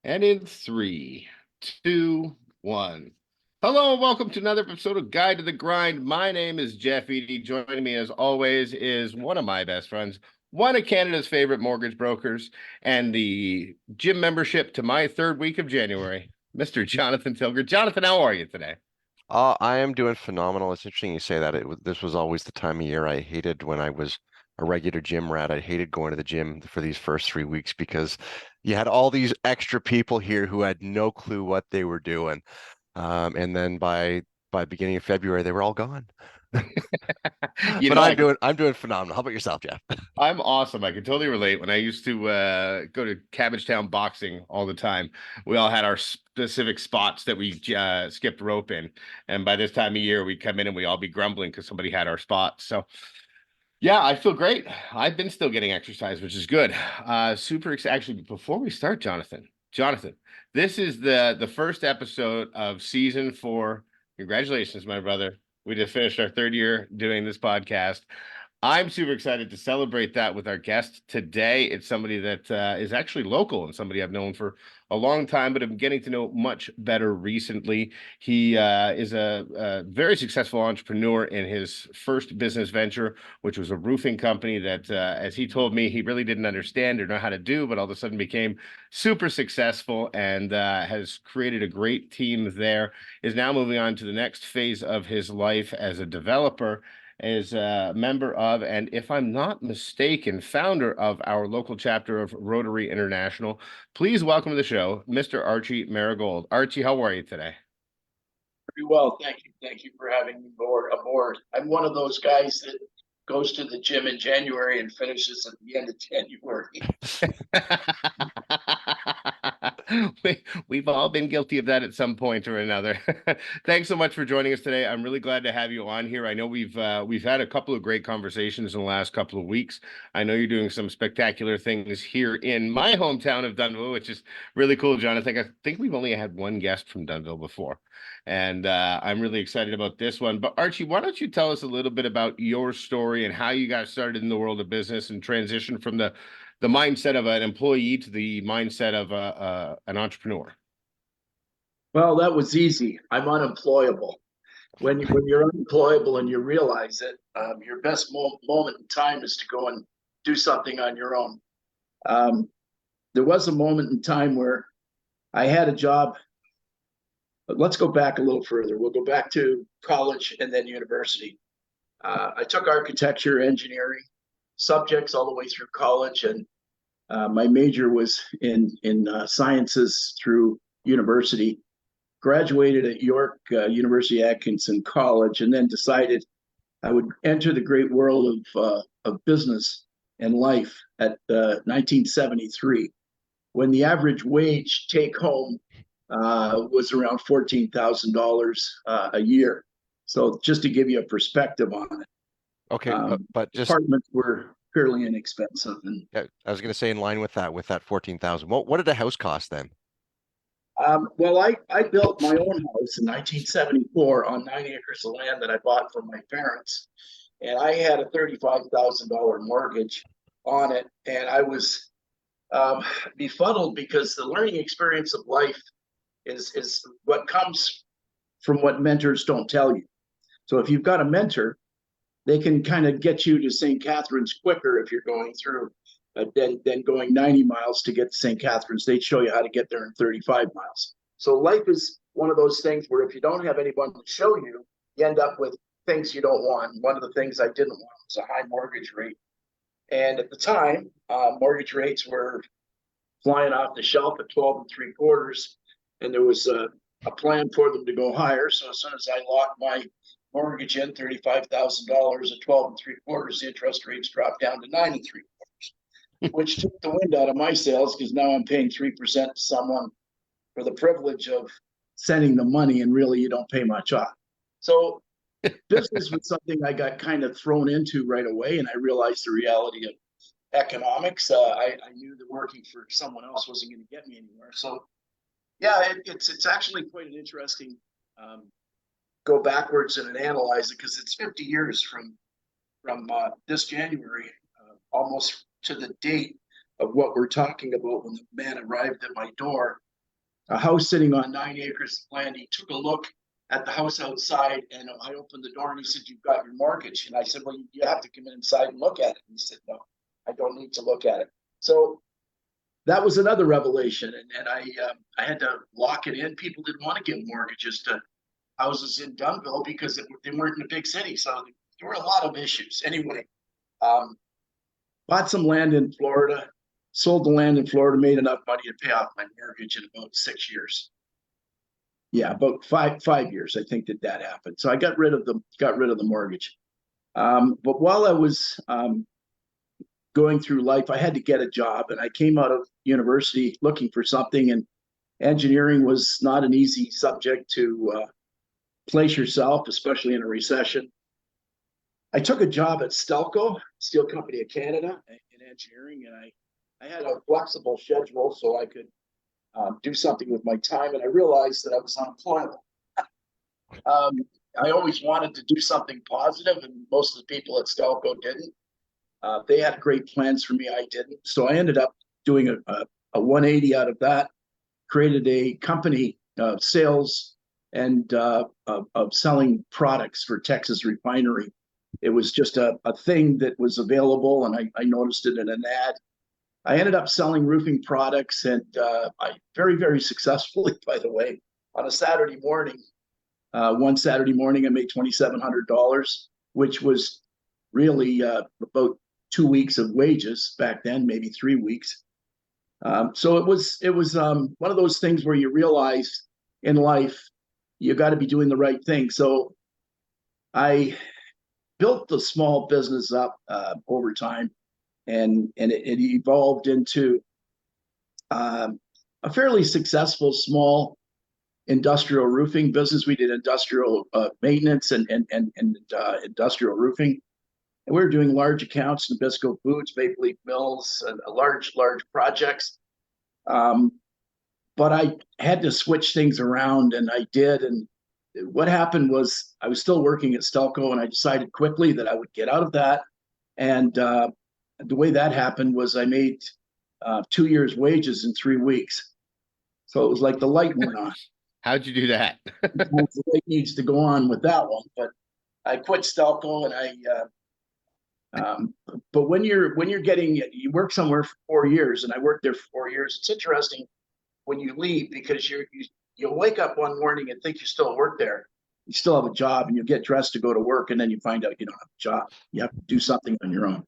And in three, two, one. Hello and welcome to another episode of Guide to the Grind. My name is Jeff Eady. Joining me as always is one of my best friends, one of Canada's favorite mortgage brokers, and the gym membership to my third week of January, Mr. Jonathan Tilger. Jonathan, how are you today? I am doing phenomenal. It's interesting you say that. This was always the time of year I hated when I was a regular gym rat. I hated going to the gym for these first 3 weeks because you had all these extra people here who had no clue what they were doing. And then by beginning of February, they were all gone. You But know, I'm doing phenomenal. How about yourself, Jeff? I'm awesome. I can totally relate. When I used to go to Cabbagetown boxing all the time, we all had our specific spots that we skipped rope in. And by this time of year, we come in and we all be grumbling because somebody had our spots. So yeah, I feel great. I've been still getting exercise, which is good. Super excited. Actually, before we start, Jonathan, this is the first episode of season 4. Congratulations, my brother. We just finished our third year doing this podcast. I'm super excited to celebrate that with our guest today. It's somebody that is actually local and somebody I've known for a long time, but I'm getting to know much better recently. He is a very successful entrepreneur in his first business venture, which was a roofing company that, as he told me, he really didn't understand or know how to do, but all of a sudden became super successful and has created a great team there. Is now moving on to the next phase of his life as a developer, is a member of, and if I'm not mistaken, founder of our local chapter of Rotary International. Please welcome to the show, Mr. Archie Merigold. Archie, how are you today? Very well, thank you. Thank you for having me aboard. I'm one of those guys that goes to the gym in January and finishes at the end of January. We've all been guilty of that at some point or another. Thanks so much for joining us today. I'm really glad to have you on here. I know we've had a couple of great conversations in the last couple of weeks. I know you're doing some spectacular things here in my hometown of Dunnville, which is really cool, John. I think we've only had one guest from Dunnville before, and I'm really excited about this one. But Archie, why don't you tell us a little bit about your story and how you got started in the world of business and transition from the mindset of an employee to the mindset of an entrepreneur? Well, that was easy. I'm unemployable. When you're unemployable and you realize it, your best moment in time is to go and do something on your own. Um, there was a moment in time where I had a job. But let's go back a little further. We'll go back to college and then university. I took architecture, engineering subjects all the way through college, and my major was in sciences through university. Graduated at York University Atkinson College, and then decided I would enter the great world of business and life at 1973, when the average wage take home was around $14,000 a year. So just to give you a perspective on it, Okay, but just apartments were fairly inexpensive. And yeah, I was going to say in line with that 14,000. What did a house cost then? well, I built my own house in 1974 on 9 acres of land that I bought from my parents, and I had a $35,000 mortgage on it, and I was befuddled because the learning experience of life is what comes from what mentors don't tell you. So if you've got a mentor, they can kind of get you to St. Catharines quicker if you're going through than going 90 miles to get to St. Catharines. They'd show you how to get there in 35 miles. So life is one of those things where if you don't have anyone to show you, you end up with things you don't want. One of the things I didn't want was a high mortgage rate. And at the time, mortgage rates were flying off the shelf at 12 and 3/4. And there was a plan for them to go higher. So as soon as I locked my mortgage in $35,000 at 12 and 3/4, the interest rates dropped down to 9 and 3/4, which took the wind out of my sails because now I'm paying 3% to someone for the privilege of sending the money, and really you don't pay much off. So business was something I got kind of thrown into right away, and I realized the reality of economics. I knew that working for someone else wasn't going to get me anywhere. So yeah, it's actually quite an interesting go backwards and analyze it, because it's 50 years from this January, almost to the date of what we're talking about when the man arrived at my door a house sitting on 9 acres of land. He took a look at the house outside, and I opened the door and he said, "You've got your mortgage." And I said, "Well, you have to come inside and look at it." And he said, "No, I don't need to look at it." So that was another revelation. And I had to lock it in. People didn't want to give mortgages to houses in Dunville because they weren't in a big city. So there were a lot of issues. Anyway, bought some land in Florida, sold the land in Florida, made enough money to pay off my mortgage in about 6 years. Yeah, about five years, I think that happened. So I got rid of the mortgage. But while I was going through life, I had to get a job, and I came out of university looking for something, and engineering was not an easy subject to place yourself, especially in a recession. I took a job at Stelco, Steel Company of Canada, in engineering, and I had a flexible schedule so I could do something with my time, and I realized that I was unemployable. I always wanted to do something positive, and most of the people at Stelco didn't. They had great plans for me, I didn't. So I ended up doing a 180 out of that, created a company of sales and of selling products for Texas Refinery. It was just a thing that was available, and I noticed it in an ad. I ended up selling roofing products, and I very, very successfully, by the way, on a Saturday morning. One Saturday morning, I made $2,700, which was really about 2 weeks of wages back then, maybe 3 weeks. So it was one of those things where you realize in life you got to be doing the right thing. So I built the small business up over time, and it evolved into a fairly successful small industrial roofing business. We did industrial maintenance and industrial roofing. And we were doing large accounts, Nabisco Foods, Maple Leaf Mills, and large projects. But I had to switch things around, and I did. And what happened was I was still working at Stelco, and I decided quickly that I would get out of that. And the way that happened was I made 2 years' wages in 3 weeks. So it was like the light went on. How'd you do that? The light needs to go on with that one. But I quit Stelco, and but when you're you work somewhere for 4 years, and I worked there for 4 years. It's interesting when you leave, because you'll wake up one morning and think you still work there. You still have a job, and you get dressed to go to work, and then you find out you don't have a job. You have to do something on your own.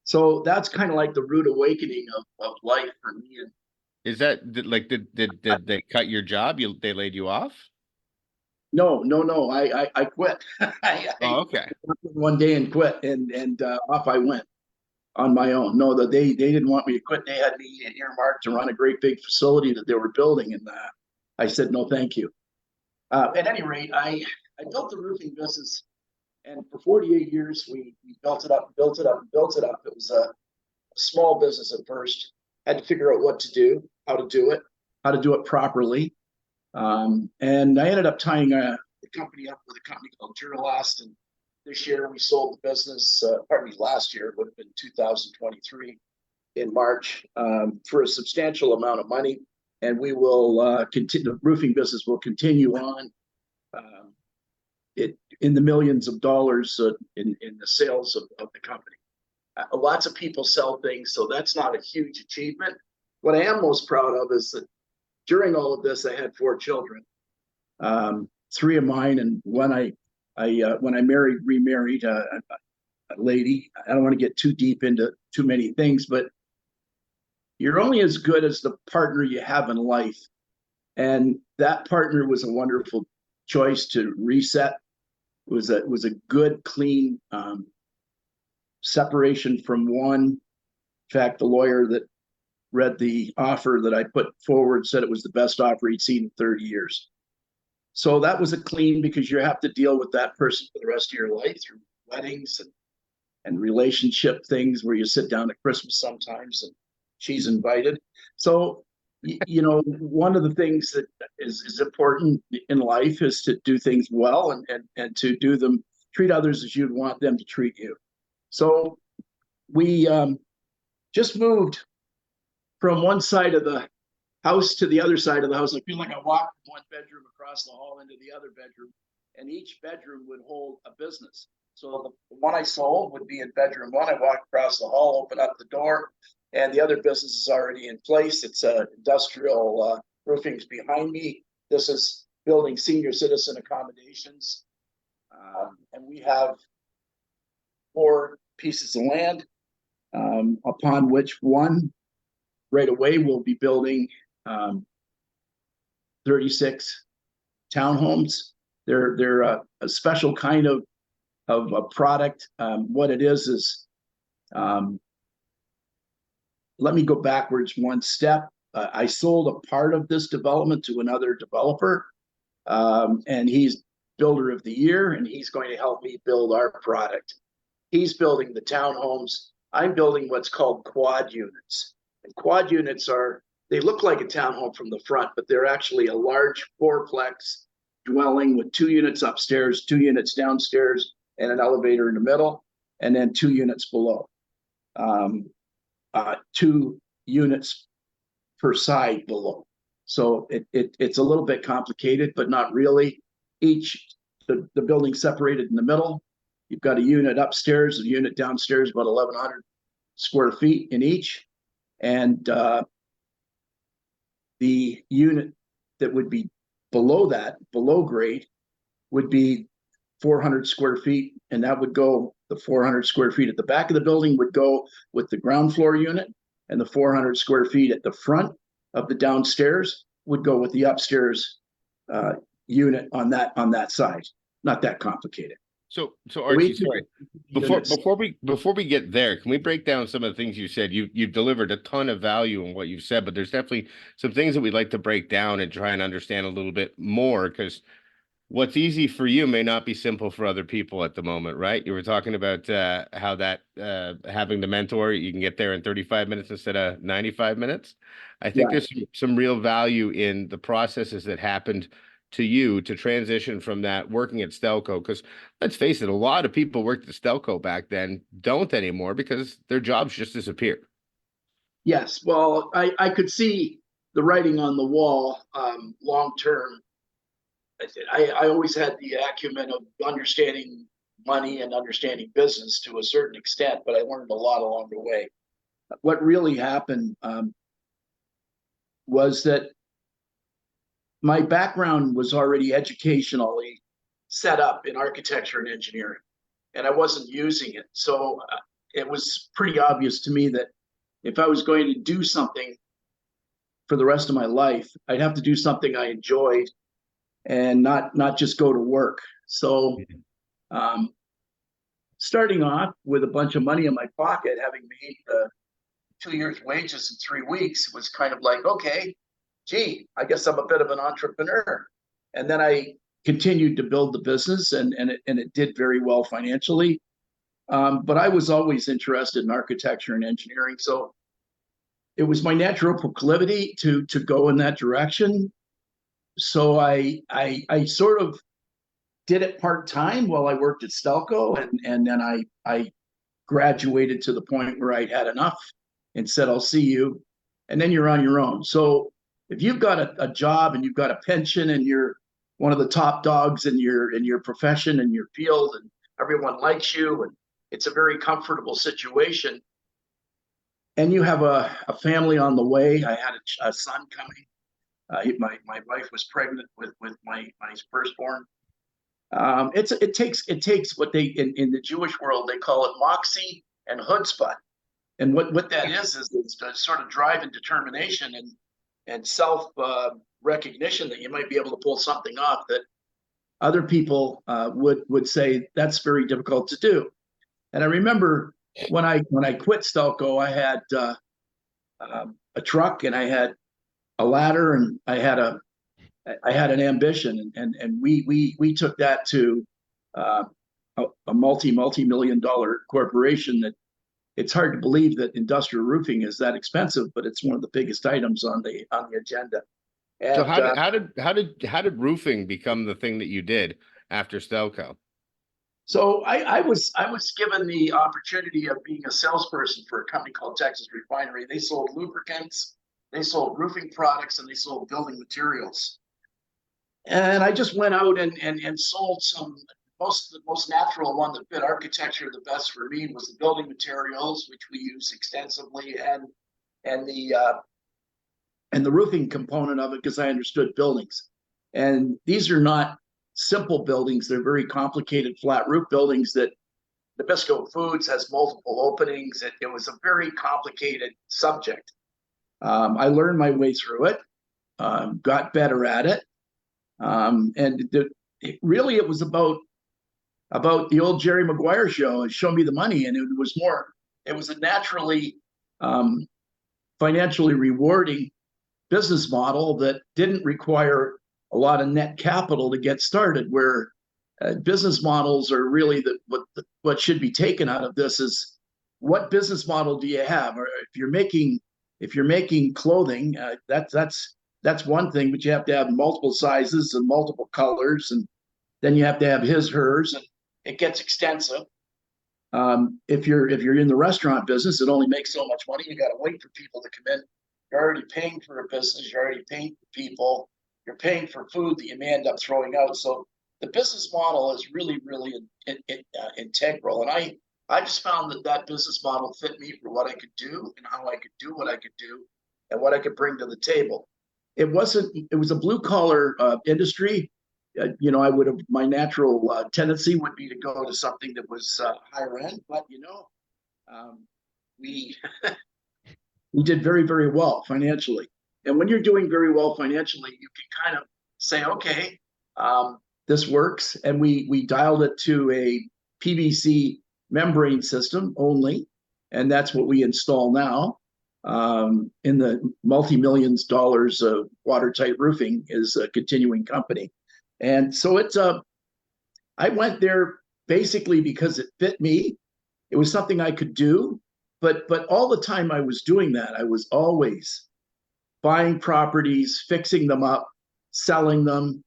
So that's kind of like the rude awakening of life for me. And Is that like did they cut your job? They laid you off? no, I quit. Oh, okay. One day and quit, and off I went on my own. No, that they didn't want me to quit. They had me earmarked to run a great big facility that they were building, and I said no, thank you. At any rate, I built the roofing business, and for 48 years we built it up. It was a small business at first. Had to figure out what to do, how to do it properly. And I ended up tying the company up with a company called Duralast, and this year we sold the business, last year, it would have been 2023 in March, for a substantial amount of money. And we will continue, the roofing business will continue on in the millions of dollars in the sales of the company. Lots of people sell things, so that's not a huge achievement. What I am most proud of is that during all of this, I had 4 children, 3 of mine, and one when I remarried a lady. I don't want to get too deep into too many things, but you're only as good as the partner you have in life. And that partner was a wonderful choice to reset. It was a good, clean separation from one. In fact, the lawyer that read the offer that I put forward said it was the best offer he'd seen in 30 years. So that was a clean, because you have to deal with that person for the rest of your life through weddings and relationship things where you sit down at Christmas sometimes and she's invited. So, one of the things that is important in life is to do things well and to do them, treat others as you'd want them to treat you. So we just moved from one side of the house to the other side of the house. I feel like I walked from one bedroom across the hall into the other bedroom, and each bedroom would hold a business. So the one I sold would be in bedroom one. I walk across the hall, open up the door, and the other business is already in place. It's industrial roofing's behind me. This is building senior citizen accommodations. And we have 4 pieces of land, upon which one right away we'll be building 36 townhomes. They're a special kind of a product. What it is let me go backwards one step. I sold a part of this development to another developer, and he's builder of the year, and he's going to help me build our product. He's building the townhomes. I'm building what's called quad units. And quad units they look like a townhome from the front, but they're actually a large 4-plex dwelling with 2 units upstairs, 2 units downstairs, and an elevator in the middle, and then 2 units below. 2 units per side below. So it's a little bit complicated, but not really. The building separated in the middle. You've got a unit upstairs, a unit downstairs, about 1,100 square feet in each. And the unit that would be below that, below grade, would be 400 square feet. And that would go, the 400 square feet at the back of the building would go with the ground floor unit, and the 400 square feet at the front of the downstairs would go with the upstairs unit on that side. Not that complicated. So Archie, sorry. Before we get there, can we break down some of the things you said? You've delivered a ton of value in what you've said, but there's definitely some things that we'd like to break down and try and understand a little bit more, because what's easy for you may not be simple for other people at the moment, right? You were talking about how that having the mentor, you can get there in 35 minutes instead of 95 minutes. I think there's some real value in the processes that happened to you to transition from that working at Stelco, because let's face it, a lot of people worked at Stelco back then don't anymore because their jobs just disappeared. Yes, well, I could see the writing on the wall long term. I always had the acumen of understanding money and understanding business to a certain extent, but I learned a lot along the way. What really happened was that my background was already educationally set up in architecture and engineering, and I wasn't using it. So it was pretty obvious to me that if I was going to do something for the rest of my life, I'd have to do something I enjoyed and not just go to work. So starting off with a bunch of money in my pocket, having made 2 years' wages in 3 weeks, was kind of like, okay, gee, I guess I'm a bit of an entrepreneur. And then I continued to build the business, and it did very well financially. But I was always interested in architecture and engineering. So it was my natural proclivity to go in that direction. So I sort of did it part-time while I worked at Stelco, and then I graduated to the point where I'd had enough and said, I'll see you. And then you're on your own. So if you've got a job and you've got a pension and you're one of the top dogs in your profession and your field, and everyone likes you, and it's a very comfortable situation, and you have a family on the way. I had a son coming. My wife was pregnant with my firstborn. It takes what they in the Jewish world they call it moxie and chutzpah, and what that is the sort of drive and determination and self recognition that you might be able to pull something off that other people would say that's very difficult to do. And I remember when I quit Stelco, I had a truck, and I had a ladder, and I had an ambition, and we took that to a multi-million dollar corporation. That it's hard to believe that industrial roofing is that expensive, but it's one of the biggest items on the agenda. And, so how did roofing become the thing that you did after Stelco? So I was given the opportunity of being a salesperson for a company called Texas Refinery. They sold lubricants They sold roofing products and they sold building materials. And I just went out and sold some. The most natural one that fit architecture the best for me was the building materials, which we use extensively, and the roofing component of it, because I understood buildings. And these are not simple buildings; they're very complicated flat roof buildings that Nabisco Foods has multiple openings. It was a very complicated subject. I learned my way through it, got better at it, and really it was about the old Jerry Maguire show. Show me the money, and it was more. It was a naturally financially rewarding business model that didn't require a lot of net capital to get started. Where business models are really what should be taken out of this is what business model do you have? Or if you're making clothing, that's one thing, but you have to have multiple sizes and multiple colors, and then you have to have his, hers, and it gets extensive. If you're in the restaurant business, it only makes so much money. You got to wait for people to come in. You're already paying for a business. You're already paying for people. You're paying for food that you may end up throwing out. So the business model is really, really integral. And I just found that business model fit me for what I could do and how I could do what I could do and what I could bring to the table. It was a blue collar industry. I would have, my natural tendency would be to go to something that was higher end, but we we did very, very well financially. And when you're doing very well financially, you can kind of say, okay, this works. And we dialed it to a PVC membrane system only, and that's what we install now. In the multi-millions dollars of watertight roofing is a continuing company. And so I went there basically because it fit me. It was something I could do, but all the time I was doing that, I was always buying properties, fixing them up, selling them,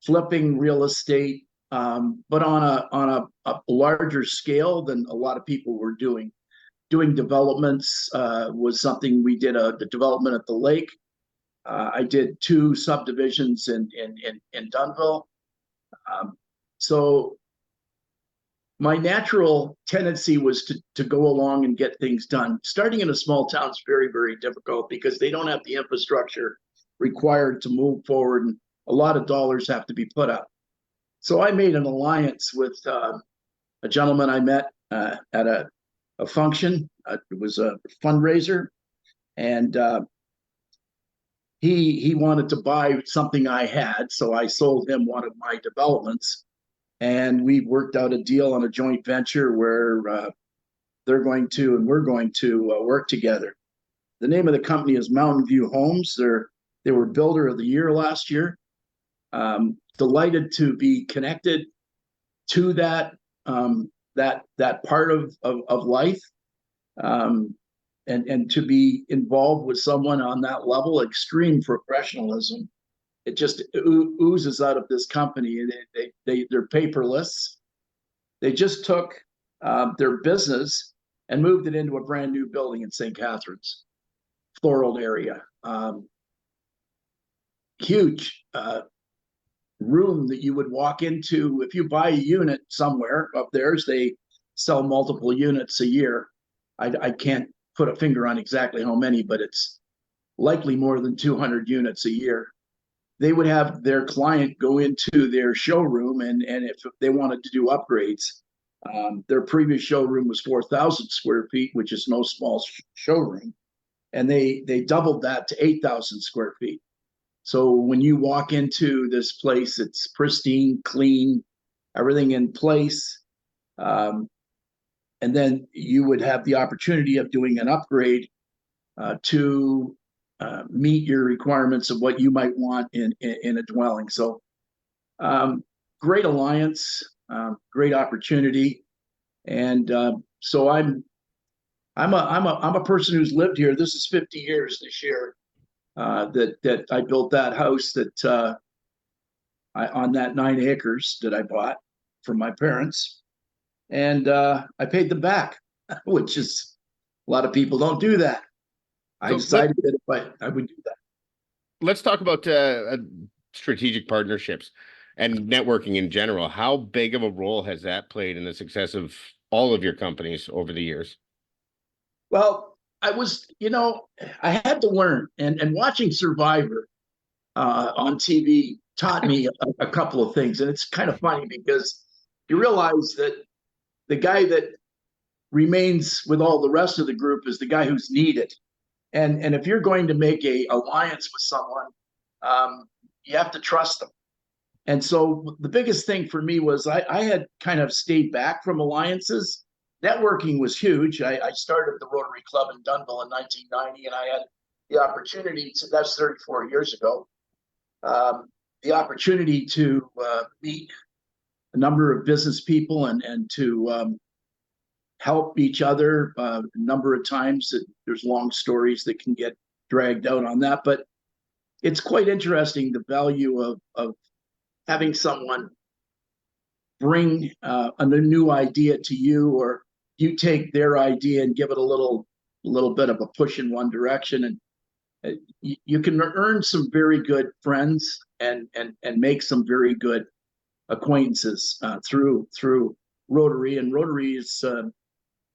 flipping real estate, but on a larger scale than a lot of people were doing. Doing developments was something we did. The development at the lake. I did 2 subdivisions in Dunnville. So my natural tendency was to go along and get things done. Starting in a small town is very, very difficult because they don't have the infrastructure required to move forward, and a lot of dollars have to be put up. So I made an alliance with a gentleman I met at a function. It was a fundraiser, and he wanted to buy something I had, so I sold him one of my developments, and we worked out a deal on a joint venture where they're going to and we're going to work together. The name of the company is Mountain View Homes. They were Builder of the Year last year. Delighted to be connected to that part of life. And to be involved with someone on that level, extreme professionalism. It just oozes out of this company. They're paperless. They just took their business and moved it into a brand new building in St. Catharines, Thorold area. Huge room that you would walk into. If you buy a unit somewhere of theirs, they sell multiple units a year. I can't put a finger on exactly how many, but it's likely more than 200 units a year. They would have their client go into their showroom, and if they wanted to do upgrades, their previous showroom was 4,000 square feet, which is no small showroom, and they doubled that to 8,000 square feet. So when you walk into this place, it's pristine, clean, everything in place. And then you would have the opportunity of doing an upgrade to meet your requirements of what you might want in a dwelling. So great alliance, great opportunity. And so I'm a person who's lived here. This is 50 years this year that I built that house that on that 9 acres that I bought from my parents. And I paid them back, which is, a lot of people don't do that. I So decided that if I would do that. let's talk about strategic partnerships and networking in general. How big of a role has that played in the success of all of your companies over the years? Well, I was, I had to learn, and watching Survivor on TV taught me a couple of things. And it's kind of funny because you realize that the guy that remains with all the rest of the group is the guy who's needed. And if you're going to make a alliance with someone, you have to trust them. And so the biggest thing for me was I had kind of stayed back from alliances. Networking was huge. I started the Rotary Club in Dunnville in 1990, and I had the opportunity to, that's 34 years ago, the opportunity to meet a number of business people and to help each other a number of times. There's long stories that can get dragged out on that, but it's quite interesting the value of having someone bring a new idea to you, or you take their idea and give it a little bit of a push in one direction, and you can earn some very good friends and make some very good acquaintances through Rotary. And Rotary is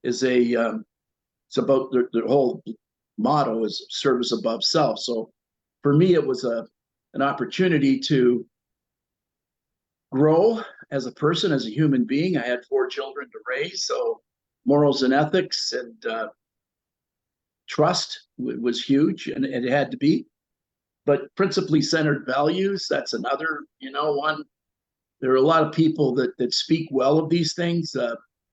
it's about the whole motto is service above self. So for me, it was an opportunity to grow as a person, as a human being. I had 4 children to raise, so morals and ethics and trust was huge, and it had to be. But principally centered values, that's another, one. There are a lot of people that speak well of these things.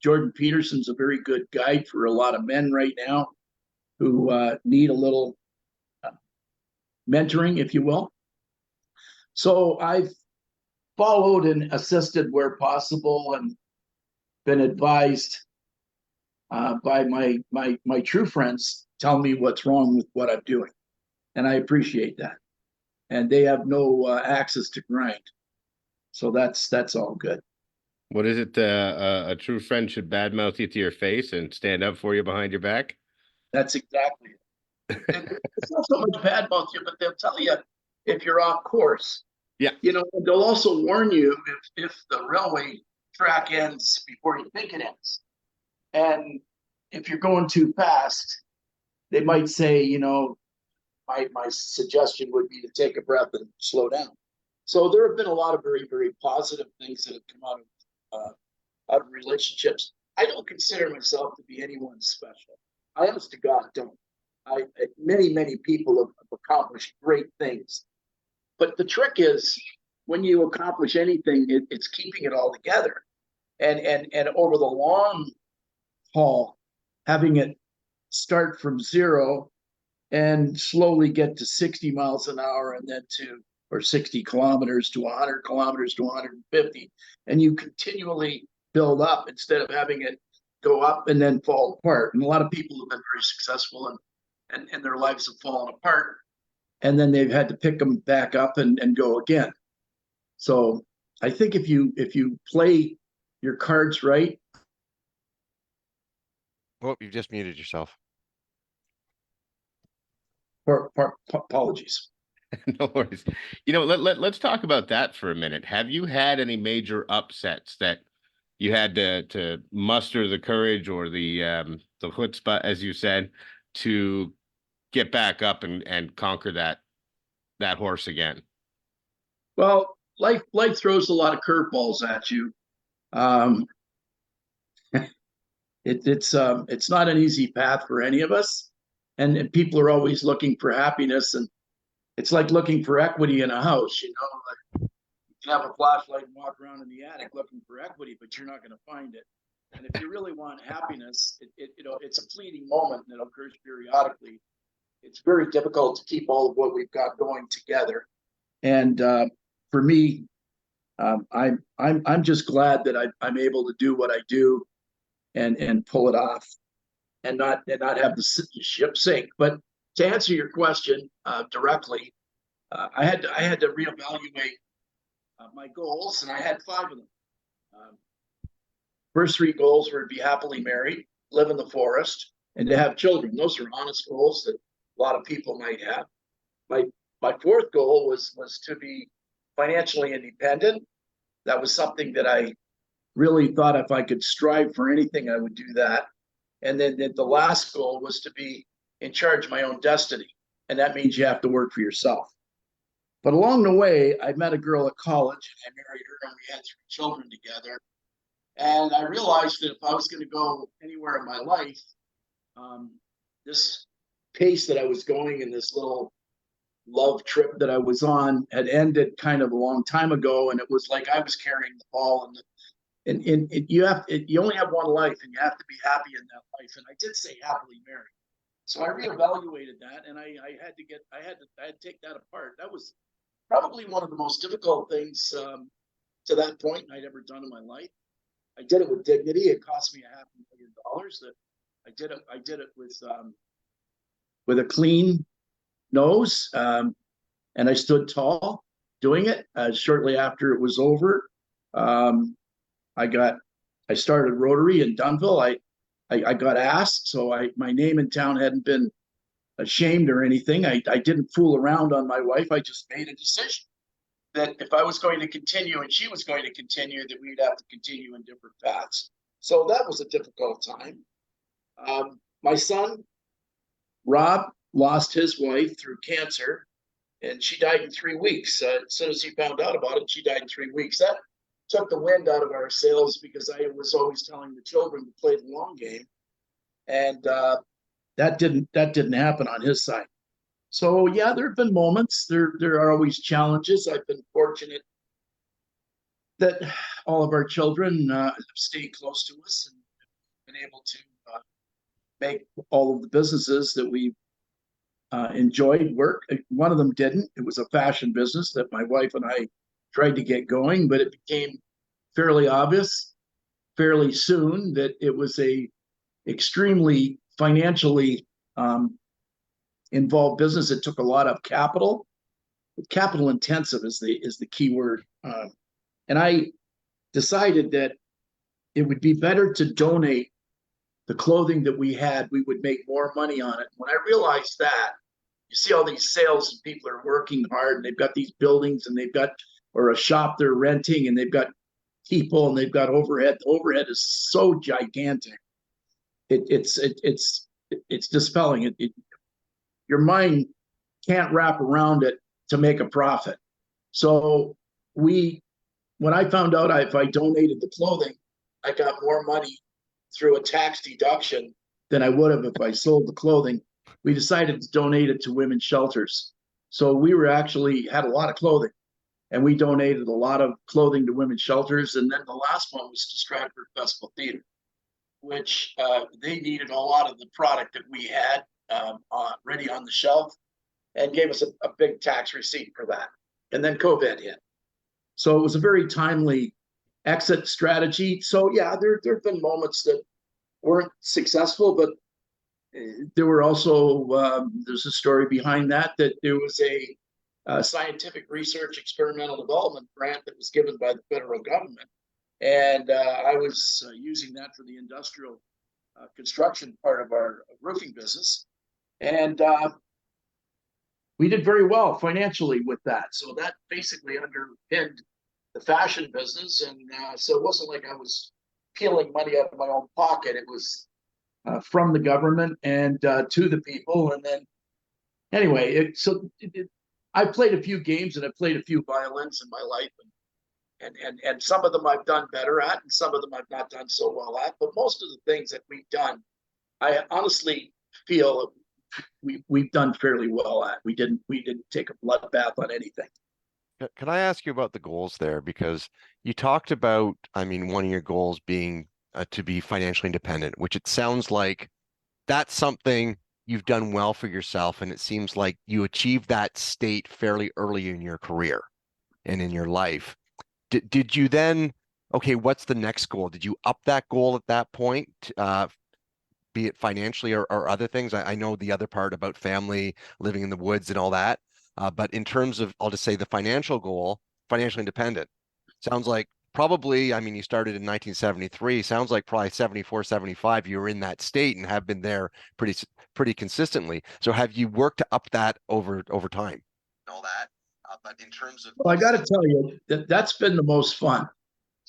Jordan Peterson's a very good guide for a lot of men right now who need a little mentoring, if you will. So I've followed and assisted where possible, and been advised by my true friends tell me what's wrong with what I'm doing, and I appreciate that. And they have no axes to grind, so that's all good. What is it? A true friend should badmouth you to your face and stand up for you behind your back. That's exactly it. It's not so much bad about you, but they'll tell you if you're off course. Yeah. They'll also warn you if the railway track ends before you think it ends. And if you're going too fast, they might say, my suggestion would be to take a breath and slow down. So there have been a lot of very, very positive things that have come out of relationships. I don't consider myself to be anyone special. I honest to God don't. Many people have accomplished great things. But the trick is when you accomplish anything, it's keeping it all together. And over the long haul, having it start from 0 and slowly get to 60 miles an hour, and then or 60 kilometers to 100 kilometers to 150. And you continually build up instead of having it go up and then fall apart. And a lot of people have been very successful and their lives have fallen apart. And then they've had to pick them back up and go again. So I think if you play your cards right. Oh, you just muted yourself. Apologies. No worries. Let's talk about that for a minute. Have you had any major upsets that you had to muster the courage or the chutzpah, as you said, to get back up and conquer that horse again? Well, life throws a lot of curveballs at you. It's not an easy path for any of us, and people are always looking for happiness, and it's like looking for equity in a house. Like you can have a flashlight and walk around in the attic looking for equity, but you're not going to find it. And if you really want happiness, it's a fleeting moment and it occurs periodically. It's very difficult to keep all of what we've got going together. And for me, I'm just glad that I'm able to do what I do and pull it off, and not have the ship sink. But to answer your question directly, I had to reevaluate my goals, and I had 5 of them. First 3 goals were to be happily married, live in the forest, and to have children. Those are honest goals that a lot of people might have. My fourth goal was to be financially independent. That was something that I really thought if I could strive for anything, I would do that. And then the last goal was to be in charge of my own destiny. And that means you have to work for yourself. But along the way, I met a girl at college and I married her and we had 3 children together. And I realized that if I was going to go anywhere in my life, this pace that I was going in this little love trip that I was on had ended kind of a long time ago. And it was like I was carrying the ball and you only have one life and you have to be happy in that life. And I did say happily married. So I reevaluated that and I had to take that apart. That was probably one of the most difficult things to that point I'd ever done in my life. I did it with dignity. It cost me $500,000. That I did it with a clean nose, and I stood tall doing it. Shortly after it was over, I started Rotary in Dunnville. I got asked, so my name in town hadn't been ashamed or anything. I didn't fool around on my wife. I just made a decision that if I was going to continue and she was going to continue, that we'd have to continue in different paths. So that was a difficult time. My son, Rob, lost his wife through cancer, and she died in 3 weeks. As soon as he found out about it, she died in 3 weeks. That took the wind out of our sails because I was always telling the children to play the long game, and that didn't happen on his side. So yeah, there have been moments. There are always challenges. I've been fortunate that all of our children have stayed close to us and been able to make all of the businesses that we enjoyed work. One of them didn't. It was a fashion business that my wife and I tried to get going, but it became fairly obvious fairly soon that it was a extremely financially involved business. It took a lot of capital. Capital intensive is the key word. And I decided that it would be better to donate the clothing that we had. We would make more money on it. When I realized that, you see all these sales and people are working hard and they've got these buildings and they've got, or a shop they're renting and they've got people and they've got overhead. The overhead is so gigantic. It's dispelling. Your mind can't wrap around it to make a profit. So when I found out if I donated the clothing, I got more money through a tax deduction than I would have if I sold the clothing. We decided to donate it to women's shelters. So we had a lot of clothing and we donated a lot of clothing to women's shelters. And then the last one was to Stratford Festival Theater, which they needed a lot of the product that we had ready on the shelf and gave us a big tax receipt for that. And then COVID hit. So it was a very timely exit strategy. So yeah, there have been moments that weren't successful, but there were also, there's a story behind that there was a scientific research experimental development grant that was given by the federal government. And I was using that for the industrial construction part of our roofing business. And we did very well financially with that. So that basically underpinned the fashion business. And so it wasn't like I was peeling money out of my own pocket. It was from the government and to the people. And then anyway, I played a few games and I played a few violins in my life. And some of them I've done better at, and some of them I've not done so well at. But most of the things that we've done, I honestly feel we've done fairly well at. We didn't take a bloodbath on anything. Can I ask you about the goals there? Because you talked about, I mean, one of your goals being to be financially independent, which it sounds like that's something you've done well for yourself. And it seems like you achieved that state fairly early in your career and in your life. Did you then, okay, what's the next goal? Did you up that goal at that point, be it financially or other things? I know the other part about family, living in the woods and all that. But in terms of, I'll just say the financial goal, financially independent, sounds like probably, I mean, you started in 1973, sounds like probably 74, 75, you were in that state and have been there pretty consistently. So have you worked up that over time? All that, but in terms of, Well, I got to tell you that that's been the most fun.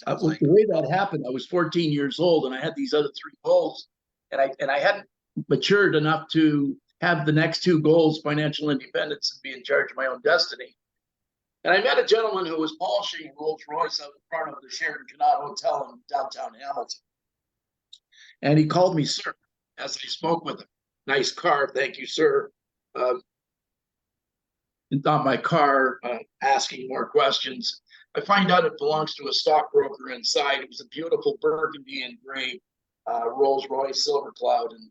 The way that happened, I was 14 years old and I had these other three goals, and I hadn't matured enough to have the next two goals, financial independence and be in charge of my own destiny. And I met a gentleman who was polishing a Rolls Royce out in front of the Sheraton Canal Hotel in downtown Hamilton. And he called me sir as I spoke with him. Nice car, thank you, sir. Not my car, asking more questions. I find out it belongs to a stockbroker inside. It was a beautiful burgundy and gray Rolls Royce Silver Cloud. And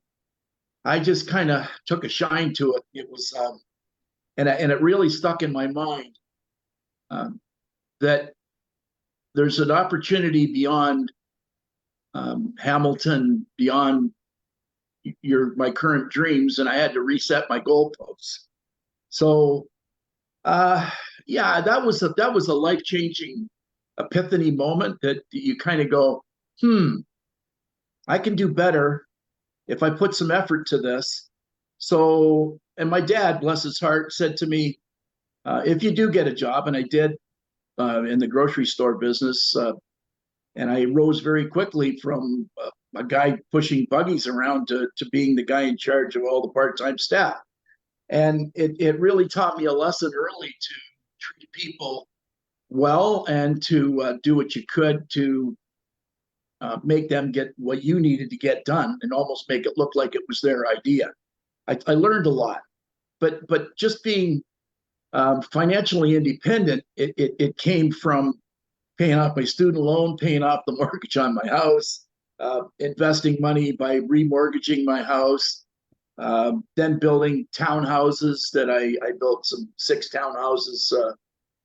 I just kind of took a shine to it. It was, and it really stuck in my mind that there's an opportunity beyond Hamilton, beyond my current dreams, and I had to reset my goalposts. So, yeah, that was a life-changing epiphany moment that you kind of go, I can do better if I put some effort to this. So, and my dad, bless his heart, said to me, if you do get a job, and I did in the grocery store business, and I rose very quickly from a guy pushing buggies around to being the guy in charge of all the part-time staff. And it really taught me a lesson early to treat people well and to do what you could to make them get what you needed to get done and almost make it look like it was their idea. I learned a lot, but just being financially independent, it came from paying off my student loan, paying off the mortgage on my house, investing money by remortgaging my house, then building townhouses that I built 6 townhouses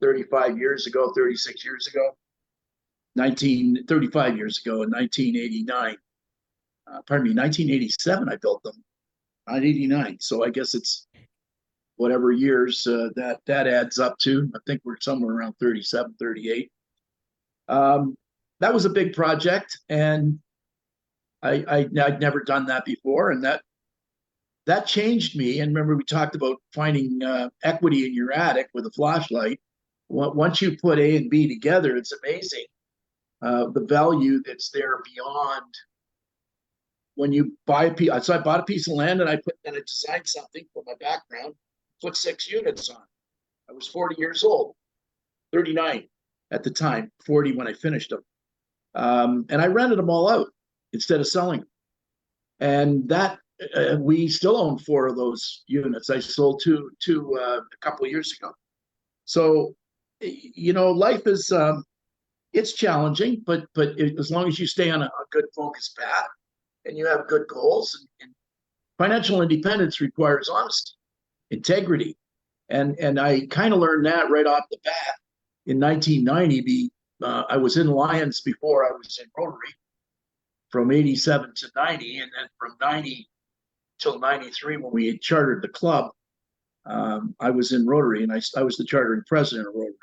35 years ago, 36 years ago, 35 years ago in 1989. Pardon me, 1987 I built them, not 89. So I guess it's whatever years that adds up to. I think we're somewhere around 37, 38. That was a big project, and I'd never done that before, and that changed me. And remember, we talked about finding equity in your attic with a flashlight. Once you put A and B together, it's amazing the value that's there beyond when you buy a piece. So I bought a piece of land and I designed something for my background, put 6 units on. I was 40 years old, 39 at the time, 40 when I finished them. And I rented them all out instead of selling them. And that we still own 4 of those units. I sold two a couple of years ago. So, life is it's challenging, but as long as you stay on a good focused path and you have good goals, and financial independence requires honesty, integrity, and I kind of learned that right off the bat in 1990. I was in Lions before I was in Rotary from 87 to 90, and then from 90 till 93 when we had chartered the club, I was in Rotary, and I was the chartering president of Rotary.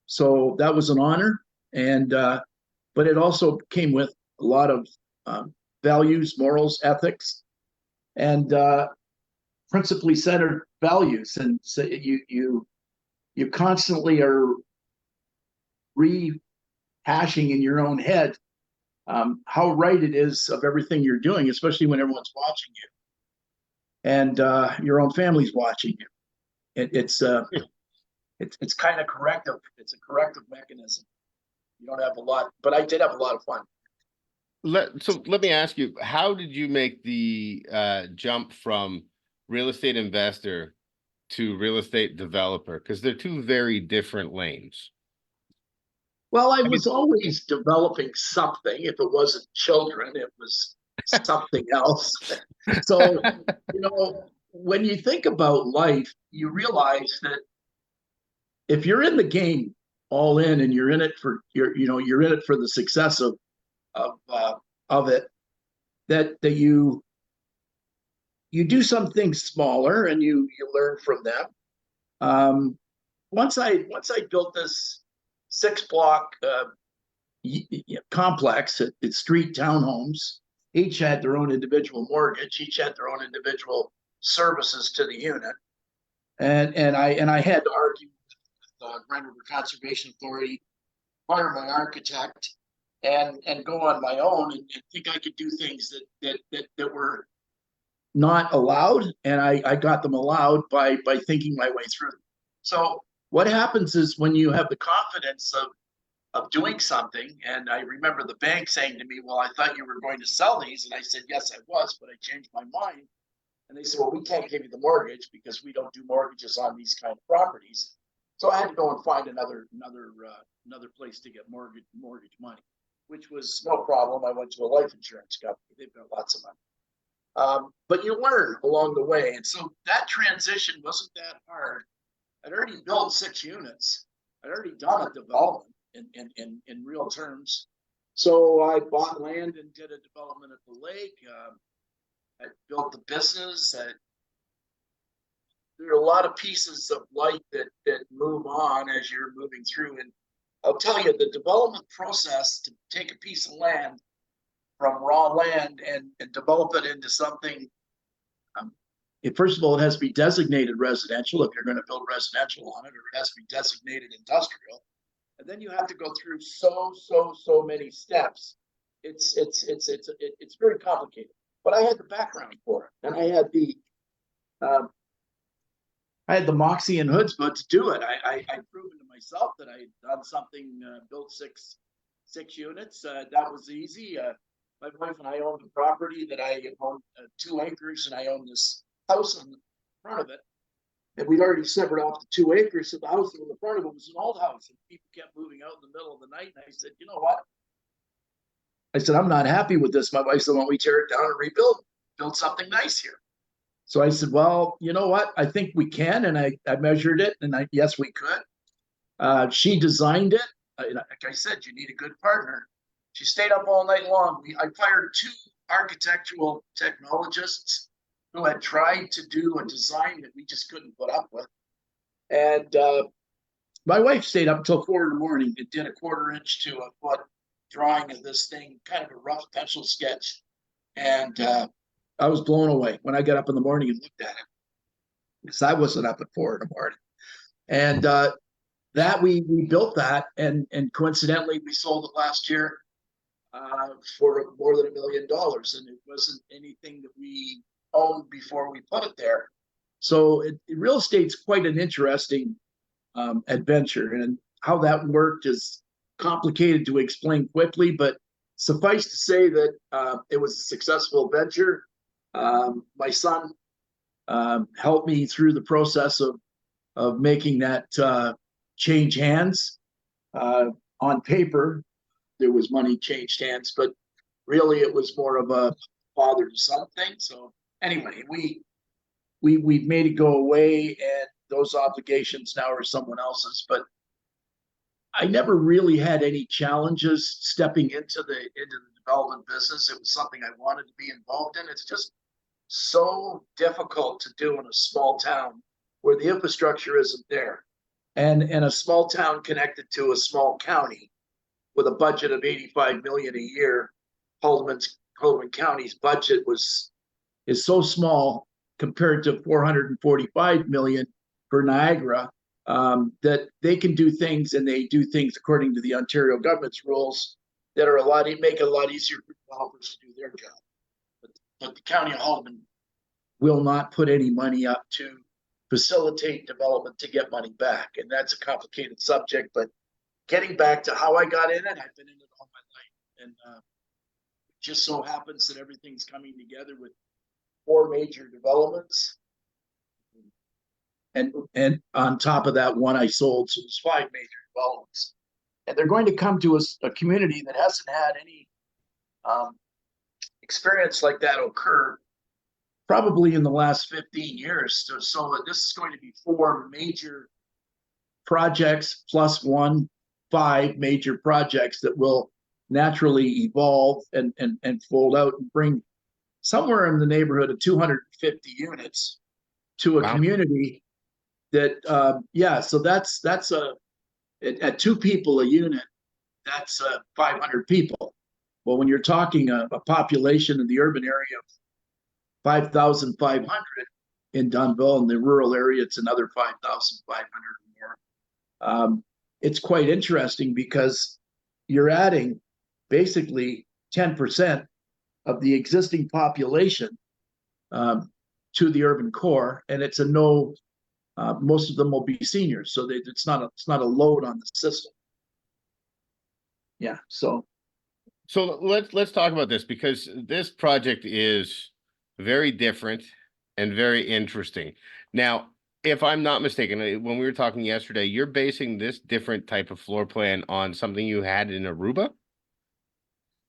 So that was an honor, and but it also came with a lot of values, morals, ethics, and principally centered values. And so you constantly are rehashing in your own head how right it is of everything you're doing, especially when everyone's watching you and your own family's watching you. It's kind of corrective. It's a corrective mechanism. You don't have a lot, but I did have a lot of fun. So let me ask you, how did you make the jump from real estate investor to real estate developer? Because they're two very different lanes. Well, I was always developing something. If it wasn't children, it was something else. So, when you think about life, you realize that if you're in the game all in and you're in it for you're in it for the success of it, that you do some things smaller and you learn from them. Once I built this 6-block complex. It's street townhomes. Each had their own individual mortgage. Each had their own individual services to the unit. And I had to argue with the Grand River Conservation Authority, hire my architect, and go on my own and think I could do things that were not allowed, and I got them allowed by thinking my way through. So what happens is when you have the confidence of doing something, and I remember the bank saying to me, well, I thought you were going to sell these, and I said, yes, I was, but I changed my mind. And they said, well, we can't give you the mortgage because we don't do mortgages on these kind of properties. So I had to go and find another place to get mortgage money, which was no problem. I went to a life insurance company. They've got lots of money. But you learn along the way. And so that transition wasn't that hard. I'd already built 6 units. I'd already done a development in real terms. So I bought land and did a development at the lake. I built the business. There are a lot of pieces of life that move on as you're moving through. And I'll tell you, the development process to take a piece of land from raw land and develop it into something, first of all, it has to be designated residential if you're going to build residential on it, or it has to be designated industrial. And then you have to go through so many steps. It's very complicated. But I had the background for it, and I had the moxie and chutzpah to do it. I'd proven to myself that I had done something, built six units. That was easy. My wife and I owned a property that I owned 2 acres, and I owned this house in the front of it. And we'd already severed off the 2 acres, so the house in the front of it was an old house, and people kept moving out in the middle of the night. And I said, you know what? I said, I'm not happy with this. My wife said, why don't we tear it down and build something nice here? So I said, well, you know what? I think we can. And I measured it, and yes, we could. She designed it. Like I said, you need a good partner. She stayed up all night long. I fired 2 architectural technologists who had tried to do a design that we just couldn't put up with. And my wife stayed up until 4 in the morning and did a 1/4 inch to a foot drawing of this thing, kind of a rough pencil sketch. And I was blown away when I got up in the morning and looked at it, because I wasn't up at 4 in the morning. And that we built that, and coincidentally, we sold it last year for more than $1 million. And it wasn't anything that we owned before we put it there. So real estate's quite an interesting adventure, and how that worked is complicated to explain quickly, but suffice to say that it was a successful venture. My son helped me through the process of making that change hands. On paper, there was money changed hands, but really it was more of a father to son thing. So anyway, we've made it go away, and those obligations now are someone else's. But I never really had any challenges stepping into the development business. It was something I wanted to be involved in. It's just so difficult to do in a small town where the infrastructure isn't there, and a small town connected to a small county with a budget of $85 million a year. Haldeman County's budget is so small compared to $445 million for Niagara, that they can do things, and they do things according to the Ontario government's rules that are make it a lot easier for developers to do their job. But the County of Haldeman will not put any money up to facilitate development to get money back, and that's a complicated subject. But getting back to how I got in it, I've been in it all my life, and it just so happens that everything's coming together with 4 major developments. And on top of that, 1 I sold, so there's 5 major developments. And they're going to come to a community that hasn't had any experience like that occur probably in the last 15 years. So this is going to be 4 major projects plus 5 major projects that will naturally evolve and fold out and bring somewhere in the neighborhood of 250 units to a community that, so that's at 2 people a unit. that's 500 people. Well, when you're talking a population in the urban area of 5,500 in Dunville, in the rural area, it's another 5,500 or more. It's quite interesting because you're adding basically 10% of the existing population to the urban core, and it's a no. Most of them will be seniors, so it's not a load on the system. Yeah, so let's talk about this, because this project is very different and very interesting. Now, if I'm not mistaken, when we were talking yesterday, you're basing this different type of floor plan on something you had in Aruba?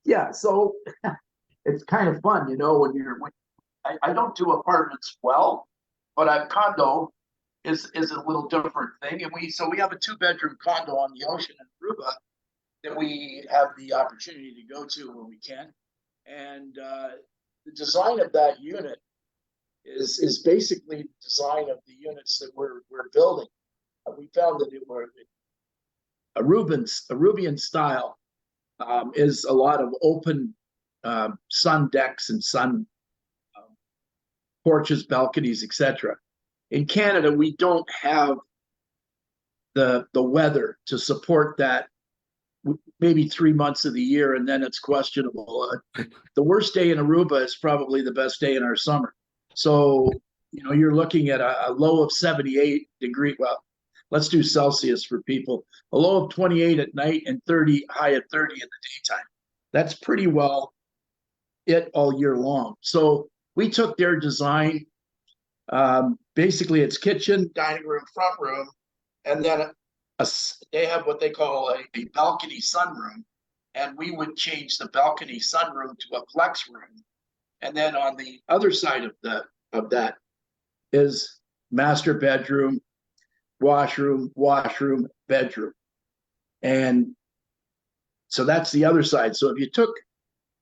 yeah, so it's kind of fun, I don't do apartments well, but a condo is a little different thing, and we have a 2-bedroom condo on the ocean in Aruba that we have the opportunity to go to when we can, and the design of that unit is basically the design of the units that we're building. We found that it were Arubian style is a lot of open sun decks and sun porches, balconies, etc. In Canada, we don't have the weather to support that. Maybe 3 months of the year, and then it's questionable. The worst day in Aruba is probably the best day in our summer. So, you're looking at a low of 78 degrees. Well, let's do Celsius for people. A low of 28 at night and 30, high at 30 in the daytime. That's pretty well it all year long. So we took their design. Basically, it's kitchen, dining room, front room, and then they have what they call a balcony sunroom, and we would change the balcony sunroom to a flex room. And then on the other side of that is master bedroom, washroom, bedroom. And so that's the other side. So if you took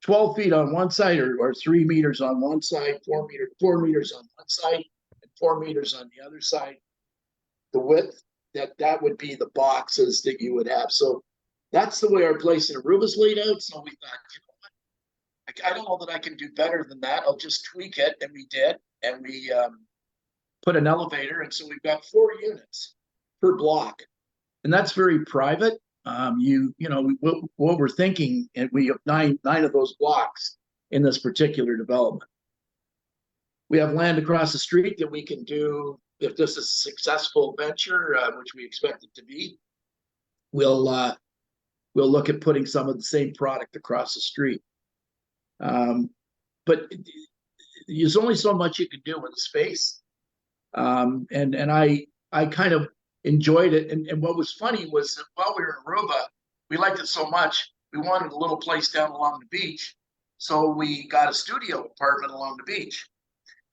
12 feet on one side, or 3 meters on one side, 4 meters on one side, and 4 meters on the other side, the width, that would be the boxes that you would have. So that's the way our place in Aruba's laid out. So we thought, I don't know that I can do better than that. I'll just tweak it, and we did, and we put an elevator, and so we've got 4 units per block, and that's very private. What we're thinking, and we have nine of those blocks in this particular development. We have land across the street that we can do. If this is a successful venture, which we expect it to be, we'll look at putting some of the same product across the street. But there's only so much you can do with the space, and I kind of enjoyed it. And what was funny was that while we were in Aruba, we liked it so much, we wanted a little place down along the beach, so we got a studio apartment along the beach.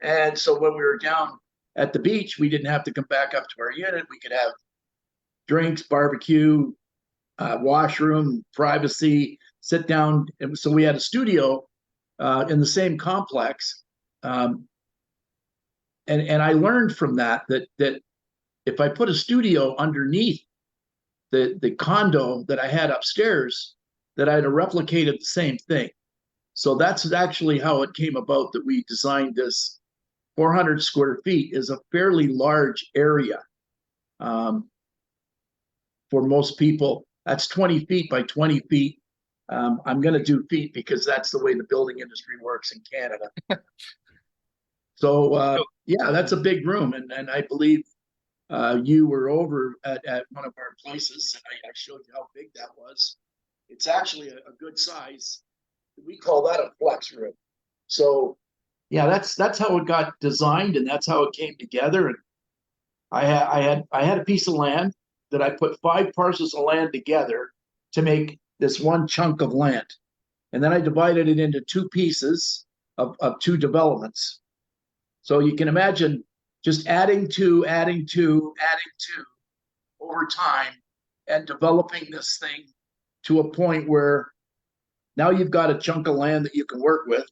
And so when we were down at the beach, we didn't have to come back up to our unit. We could have drinks, barbecue, washroom, privacy, sit down. And so we had a studio in the same complex. And I learned from that if I put a studio underneath the condo that I had upstairs, that I'd have replicated the same thing. So that's actually how it came about that we designed this. 400 square feet is a fairly large area. For most people, that's 20 feet by 20 feet. I'm going to do feet because that's the way the building industry works in Canada. So yeah, that's a big room, and I believe you were over at one of our places, and I showed you how big that was. It's actually a good size. We call that a flex room. So yeah, that's how it got designed, and that's how it came together. And I had a piece of land that I put 5 parcels of land together to make this one chunk of land, and then I divided it into 2 pieces of 2 developments. So you can imagine just adding to over time, and developing this thing to a point where now you've got a chunk of land that you can work with.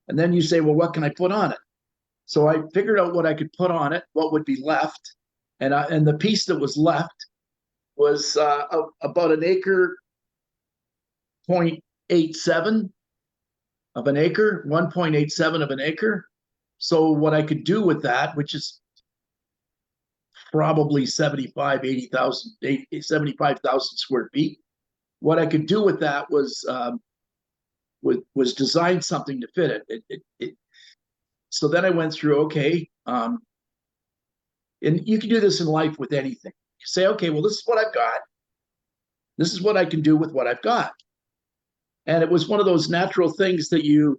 And then you say, well, what can I put on it? So I figured out what I could put on it, what would be left. And the piece that was left was about 1 acre 0.87 of an acre, 1.87 of an acre. So what I could do with that, which is probably 75,000 square feet, what I could do with that was design something to fit it. So then I went through, okay, and you can do this in life with anything. You say, okay, well, this is what I've got. This is what I can do with what I've got. And it was one of those natural things that you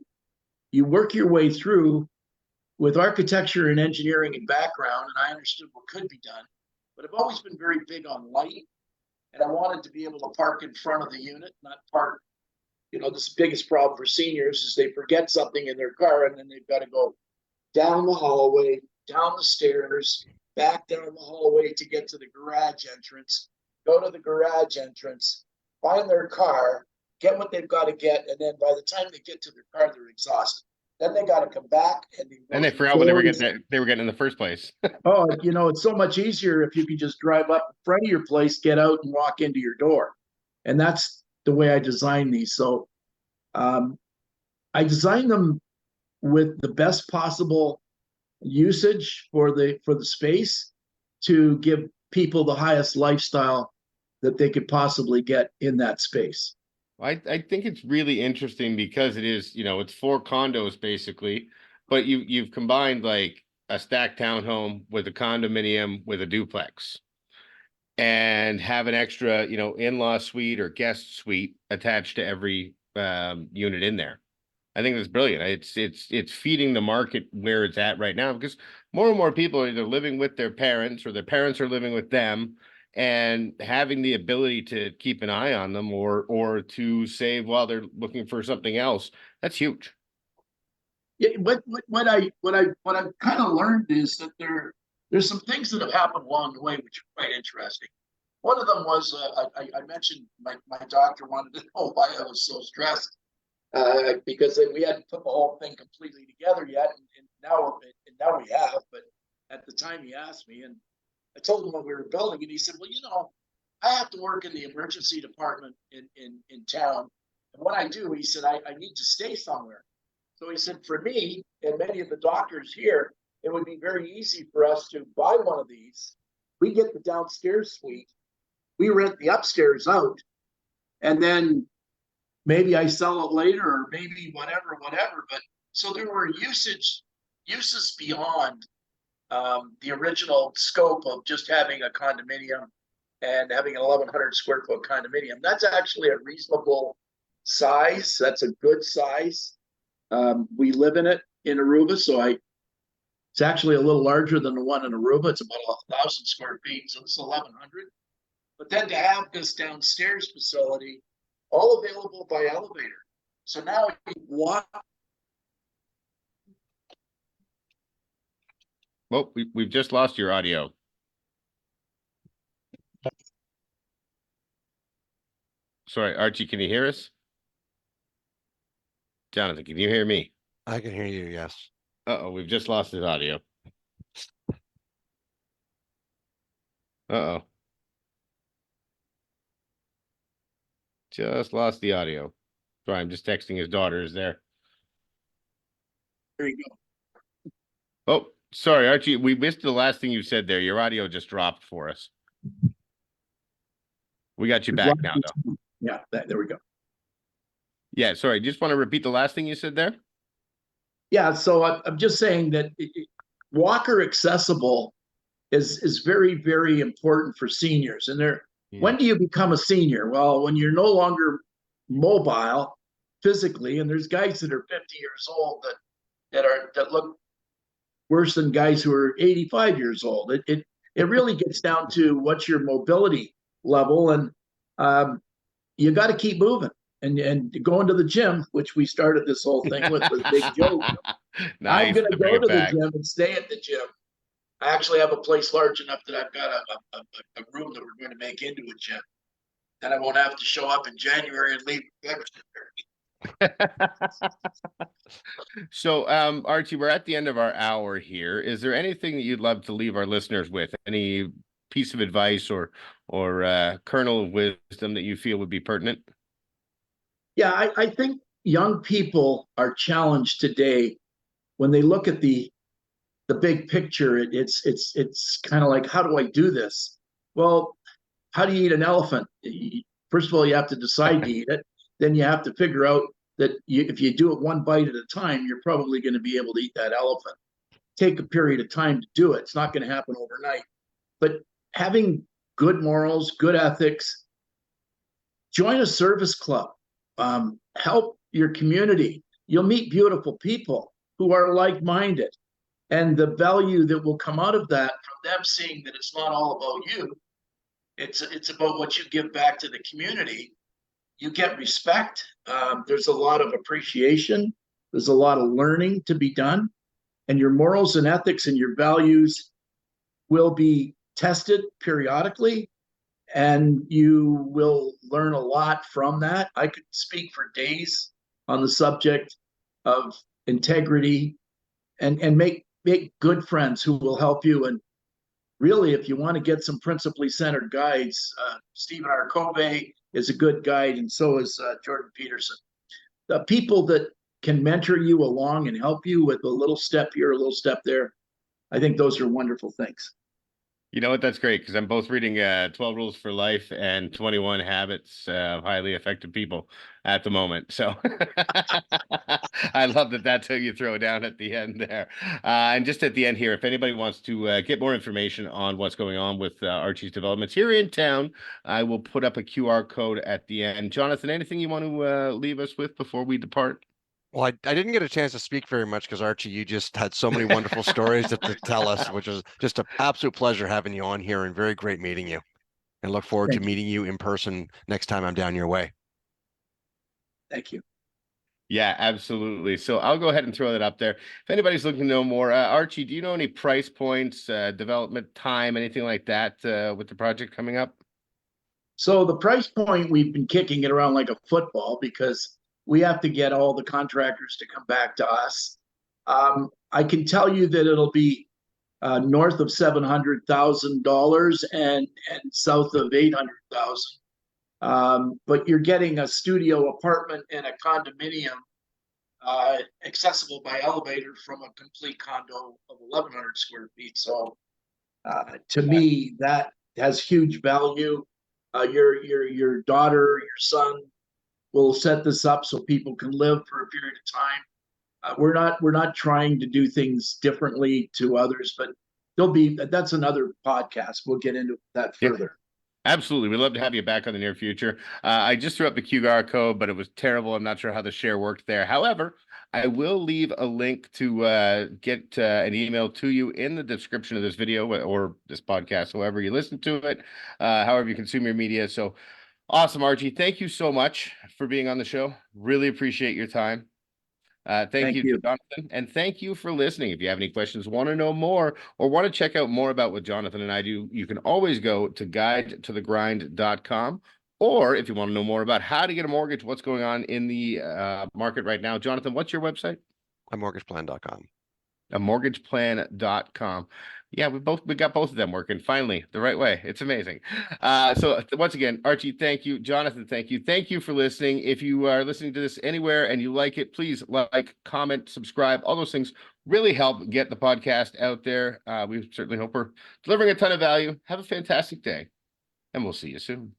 work your way through with architecture and engineering and background, and I understood what could be done. But I've always been very big on light, and I wanted to be able to park in front of the unit, not park. You know, the biggest problem for seniors is they forget something in their car, and then they've got to go down the hallway, down the stairs, back down the hallway to get to the garage entrance, go to the garage entrance, find their car, get what they've got to get, and then by the time they get to their car, they're exhausted. Then they got to come back And they forgot what they were getting in the first place. Oh, you know, it's so much easier if you can just drive up in front of your place, get out and walk into your door. And that's the way I design these. So I design them with the best possible usage for the space to give people the highest lifestyle that they could possibly get in that space. I think it's really interesting because it is, you know, it's 4 condos basically, but you've combined like a stacked townhome with a condominium with a duplex and have an extra, you know, in-law suite or guest suite attached to every unit in there. I think that's brilliant. It's feeding the market where it's at right now because more and more people are either living with their parents or their parents are living with them, and having the ability to keep an eye on them or to save while they're looking for something else. That's huge. Yeah, what I've kind of learned is that there's some things that have happened along the way which are quite interesting. One of them was I mentioned my doctor wanted to know why I was so stressed because we hadn't put the whole thing completely together yet, and now we have. But at the time he asked me, and I told him what we were building, and he said, "Well, you know, I have to work in the emergency department in town, and when I do," he said, I need to stay somewhere. So he said, for me and many of the doctors here, it would be very easy for us to buy one of these. We get the downstairs suite, we rent the upstairs out, and then maybe I sell it later or maybe whatever. But so there were uses beyond the original scope of just having a condominium and having an 1,100 square foot condominium. That's actually a reasonable size. That's a good size. We live in it in Aruba, so it's actually a little larger than the one in Aruba. It's about 1,000 square feet, so it's 1,100. But then to have this downstairs facility, all available by elevator. So now you walk. Well, we've just lost your audio. Sorry, Archie, can you hear us? Jonathan, can you hear me? I can hear you, yes. Uh-oh, we've just lost his audio. Uh-oh. Just lost the audio. Sorry, I'm just texting his daughter is there. There you go. Oh, sorry, Archie, we missed the last thing you said there. Your audio just dropped for us. We got you back now, though. Yeah, there we go. Yeah, sorry, just want to repeat the last thing you said there? Yeah, so I'm just saying that walker accessible is very, very important for seniors. And when do you become a senior? Well, when you're no longer mobile physically, and there's guys that are 50 years old that look worse than guys who are 85 years old. It really gets down to what's your mobility level, and you got to keep moving. And going to the gym, which we started this whole thing with, was a big joke. Nice, I'm going to go to the gym and stay at the gym. I actually have a place large enough that I've got a room that we're going to make into a gym. Then I won't have to show up in January and leave in February. So, Archie, we're at the end of our hour here. Is there anything that you'd love to leave our listeners with? Any piece of advice or kernel of wisdom that you feel would be pertinent? Yeah, I think young people are challenged today when they look at the big picture. It's kind of like, how do I do this? Well, how do you eat an elephant? First of all, you have to decide to eat it. Then you have to figure out that if you do it one bite at a time, you're probably going to be able to eat that elephant. Take a period of time to do it. It's not going to happen overnight. But having good morals, good ethics, join a service club, help your community. You'll meet beautiful people who are like minded. And the value that will come out of that from them seeing that it's not all about you, it's about what you give back to the community. You get respect. There's a lot of appreciation. There's a lot of learning to be done, and your morals and ethics and your values will be tested periodically, and you will learn a lot from that. I could speak for days on the subject of integrity, and make good friends who will help you. And really, if you want to get some principally centered guides, Stephen Arcove is a good guide, and so is Jordan Peterson. The people that can mentor you along and help you with a little step here, a little step there, I think those are wonderful things. You know what? That's great because I'm both reading 12 Rules for Life and 21 Habits of Highly Effective People at the moment. So I love that that's how you throw down at the end there. And just at the end here, if anybody wants to get more information on what's going on with Archie's developments here in town, I will put up a QR code at the end. Jonathan, anything you want to leave us with before we depart? Well, I didn't get a chance to speak very much because Archie, you just had so many wonderful stories to tell us, which was just an absolute pleasure having you on here and very great meeting you. And look forward to Thank you. meeting you in person next time I'm down your way. Thank you. Yeah, absolutely. So I'll go ahead and throw that up there. If anybody's looking to know more, Archie, do you know any price points, development time, anything like that with the project coming up? So the price point, we've been kicking it around like a football because we have to get all the contractors to come back to us. I can tell you that it'll be north of $700,000 and south of 800,000. But you're getting a studio apartment and a condominium accessible by elevator from a complete condo of 1,100 square feet. So to me, that has huge value. Your daughter, your son will set this up so people can live for a period of time. We're not trying to do things differently to others, but that's another podcast. We'll get into that further. Absolutely. We'd love to have you back on the near future. I just threw up the QR code, but it was terrible. I'm not sure how the share worked there. However, I will leave a link to get an email to you in the description of this video or this podcast, however you listen to it, however you consume your media. So awesome, Archie. Thank you so much for being on the show. Really appreciate your time. Thank you, Jonathan, and thank you for listening. If you have any questions, want to know more, or want to check out more about what Jonathan and I do, you can always go to guidetothegrind.com. Or if you want to know more about how to get a mortgage, what's going on in the market right now, Jonathan, what's your website? Amortgageplan.com. Amortgageplan.com. Yeah, we got both of them working finally the right way. It's amazing. So once again, Archie, thank you. Jonathan, thank you. Thank you for listening. If you are listening to this anywhere and you like it, please like, comment, subscribe. All those things really help get the podcast out there. We certainly hope we're delivering a ton of value. Have a fantastic day, and we'll see you soon.